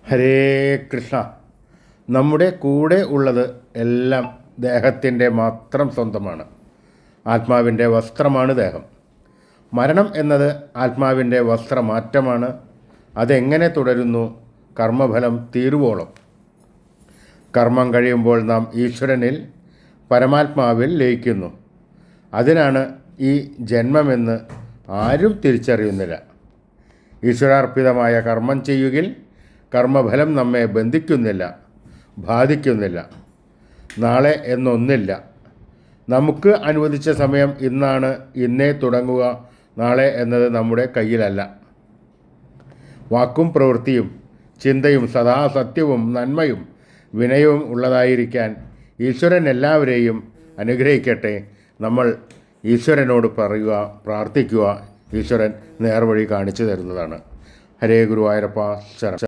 ഹരേ കൃഷ്ണ. നമ്മുടെ കൂടെ ഉള്ളത് എല്ലാം ദേഹത്തിൻ്റെ മാത്രം സ്വന്തമാണ്. ആത്മാവിൻ്റെ വസ്ത്രമാണ് ദേഹം. മരണം എന്നത് ആത്മാവിൻ്റെ വസ്ത്രമാറ്റമാണ്. അതെങ്ങനെ തുടരുന്നു? കർമ്മഫലം തീരുവോളം. കർമ്മം കഴിയുമ്പോൾ നാം ഈശ്വരനിൽ, പരമാത്മാവിൽ ലയിക്കുന്നു. അതിനാണ് ഈ ജന്മമെന്ന് ആരും തിരിച്ചറിയുന്നില്ല. ഈശ്വരാർപ്പിതമായ കർമ്മം ചെയ്യുകിൽ കർമ്മഫലം നമ്മെ ബന്ധിക്കുന്നില്ല, ബാധിക്കുന്നില്ല. നാളെ എന്നൊന്നില്ല. നമുക്ക് അനുവദിച്ച സമയം ഇന്നാണ്. ഇന്നേ തുടങ്ങുക. നാളെ എന്നത് നമ്മുടെ കയ്യിലല്ല. വാക്കും പ്രവൃത്തിയും ചിന്തയും സദാ സത്യവും നന്മയും വിനയവും ഉള്ളതായിരിക്കാൻ ഈശ്വരൻ എല്ലാവരെയും അനുഗ്രഹിക്കട്ടെ. നമ്മൾ ഈശ്വരനോട് പറയുക, പ്രാർത്ഥിക്കുക. ഈശ്വരൻ നേർവഴി കാണിച്ചു തരുന്നതാണ്. ഹരേ ഗുരുവായൂരപ്പ ശരണം.